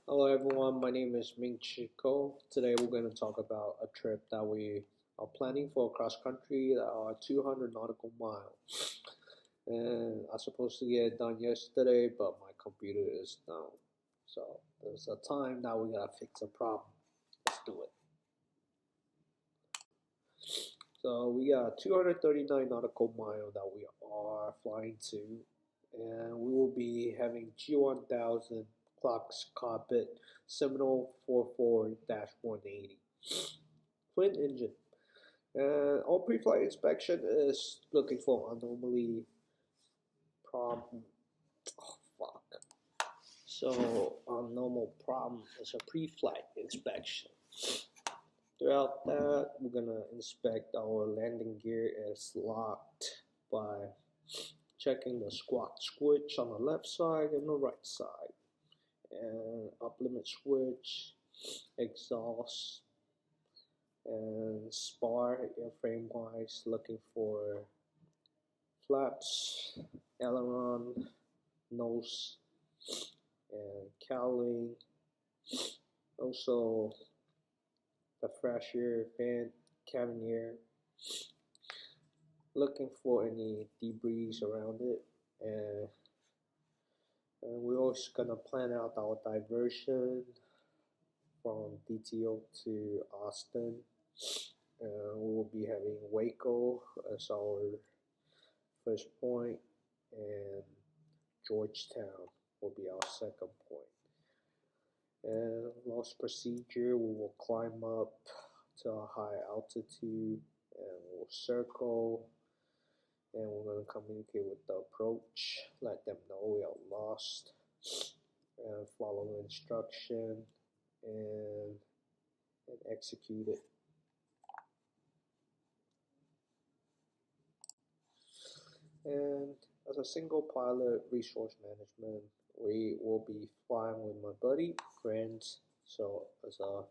Hello everyone, my name is Ming Chi Ko. Today we're going to talk about a trip that we are planning for cross country that are 200 nautical miles. And I was supposed to get it done yesterday, but my computer is down. So there's a time that we gotta fix a problem. Let's do it. So we got 239 nautical mile that we are flying to, and we will be having G1000 clocks cockpit Seminole 44-180 twin engine. And our pre-flight inspection is looking for anomaly problem. Oh fuck. So our normal problem is a pre-flight inspection. Throughout that, we're gonna inspect our landing gear is locked by checking the squat switch on the left side and the right side, and up limit switch, exhaust, and spar airframe wise, looking for flaps, aileron, nose, and cowling. Also the fresh air vent, cabin air, looking for any debris around it, and we're also gonna plan out our diversion from DTO to Austin. We will be having Waco as our first point, and Georgetown will be our second point. And loss procedure, we will climb up to a high altitude and we'll circle, and we're going to communicate with the approach, let them know we are lost, and follow instruction and execute it. And as a single pilot resource management, we will be flying with my buddy, friends. So as a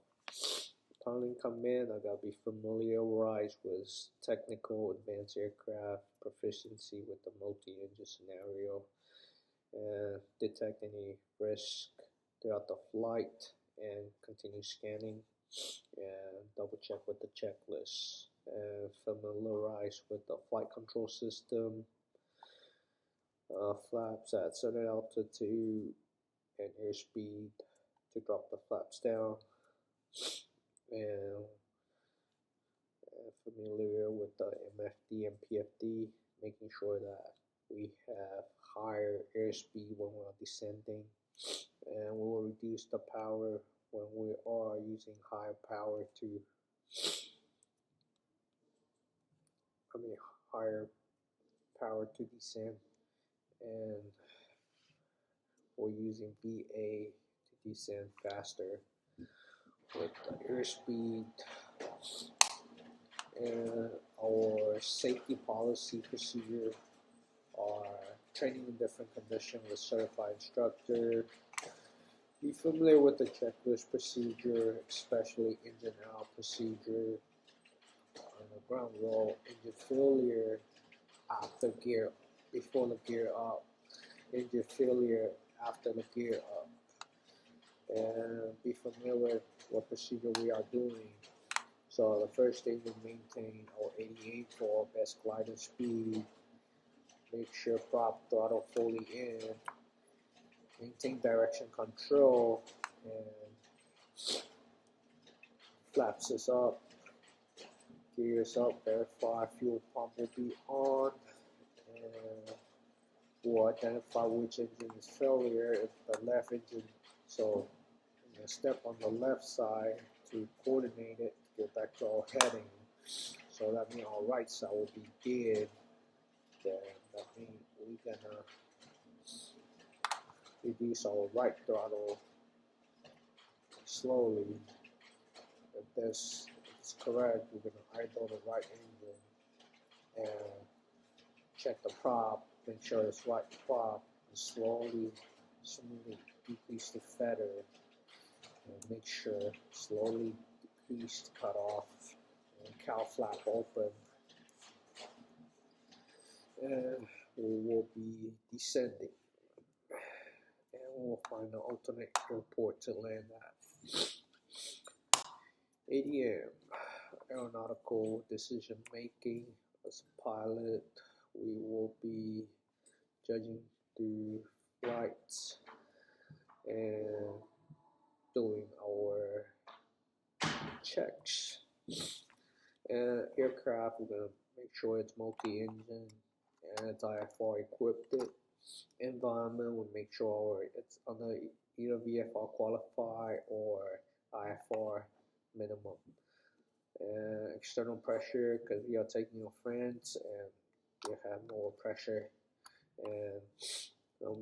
piloting command, I gotta be familiarized with technical advanced aircraft, proficiency with the multi-engine scenario, and detect any risk throughout the flight, and continue scanning, and double check with the checklist, and familiarize with the flight control system, flaps at certain altitude, and airspeed to drop the flaps down, and familiar with the MFD and PFD, making sure that we have higher airspeed when we're descending, and we will reduce the power when we are using high power to higher power to descend, and we're using VA to descend faster with the airspeed. And our safety policy procedure are training in different conditions with certified instructor. Be familiar with the checklist procedure, especially engine out procedure, on the ground roll, engine failure after gear, before the gear up, engine failure after the gear up, and be familiar with what procedure we are doing. So the first thing, we maintain our 88 for best glider speed, make sure prop throttle fully in, maintain direction control, and flaps is up, gears up, verify fuel pump will be on, and we'll identify which engine is failure. If the left engine, so step on the left side to coordinate it to get back to our heading. So that means our right side will be dead. Then that means we're gonna reduce our right throttle slowly. If this is correct, we're gonna idle the right engine and check the prop, make sure it's right prop, and slowly decrease the feather, and make sure slowly decrease the cutoff, and cow flap open, and we will be descending. And we'll find an alternate airport to land at. ADM, aeronautical decision making. As a pilot, we will be judging through flights and doing our checks. And aircraft, we're gonna make sure it's multi-engine and it's IFR equipped. Environment, we make sure it's under either VFR qualify or IFR minimum. And external pressure, because we are taking your friends and you have more pressure, and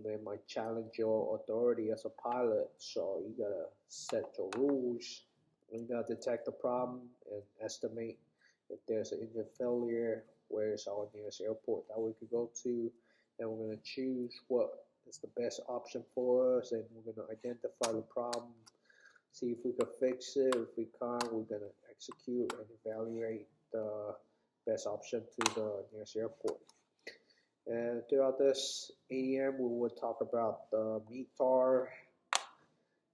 they might challenge your authority as a pilot, so you gotta set your rules. You gotta detect the problem and estimate if there's an engine failure, where's our nearest airport that we could go to, and we're gonna choose what is the best option for us, and we're gonna identify the problem, see if we can fix it. If we can't, we're gonna execute and evaluate the best option to the nearest airport. And throughout this ADM, we will talk about the METAR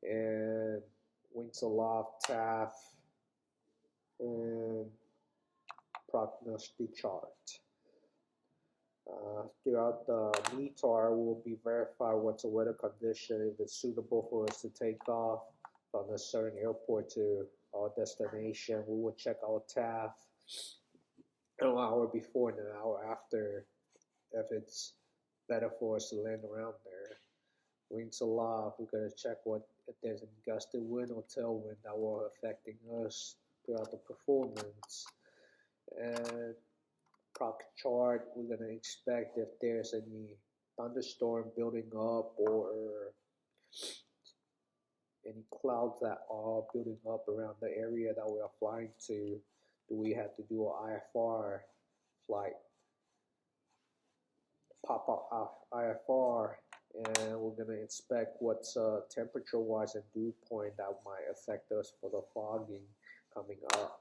and wings aloft, TAF, and prognostic chart. Throughout the METAR, we will be verify what's the weather condition, if it's suitable for us to take off from a certain airport to our destination. We will check our TAF an hour before and an hour after if it's better for us to land around there. Wings aloft, we're gonna check if there's any gusty wind or tailwind that will affecting us throughout the performance. And proc chart, we're gonna expect if there's any thunderstorm building up or any clouds that are building up around the area that we are flying to. Do we have to do an IFR flight? Pop up IFR, and we're gonna inspect what's temperature wise and dew point that might affect us for the fogging coming up.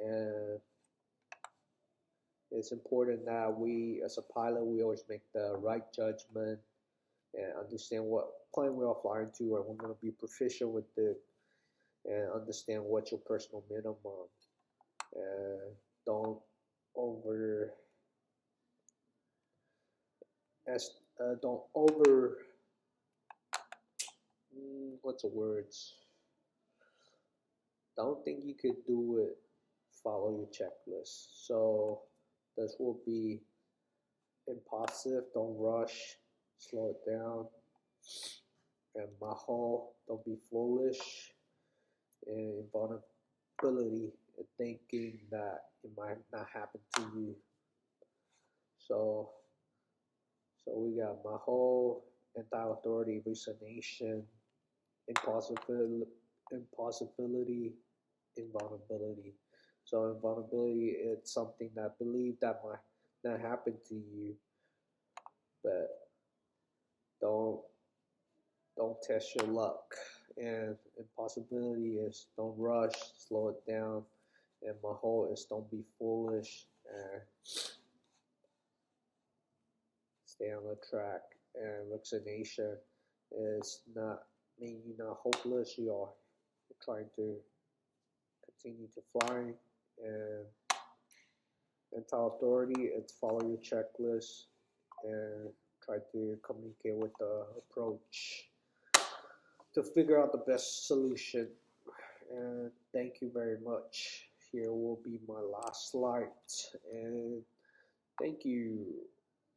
And it's important that we, as a pilot, we always make the right judgment and understand what plane we are flying to, and we're going to be proficient with it and understand what's your personal minimum. And don't over what's the words? Don't think you could do it. Follow your checklist. So this will be impulsive. Don't rush. Slow it down. And maho, don't be foolish. And vulnerability and thinking that it might not happen to you. So we got maho, anti-authority, resignation, impossibility, invulnerability. So invulnerability, it's something that believe that might not happen to you, but don't test your luck. And impossibility is don't rush, slow it down. And maho is don't be foolish and stay on the track. And vaccination is not mean you're not hopeless. You are trying to continue to fly. And anti-authority, it's follow your checklist and try to communicate with the approach to figure out the best solution. And thank you very much. Here will be my last slide, and thank you.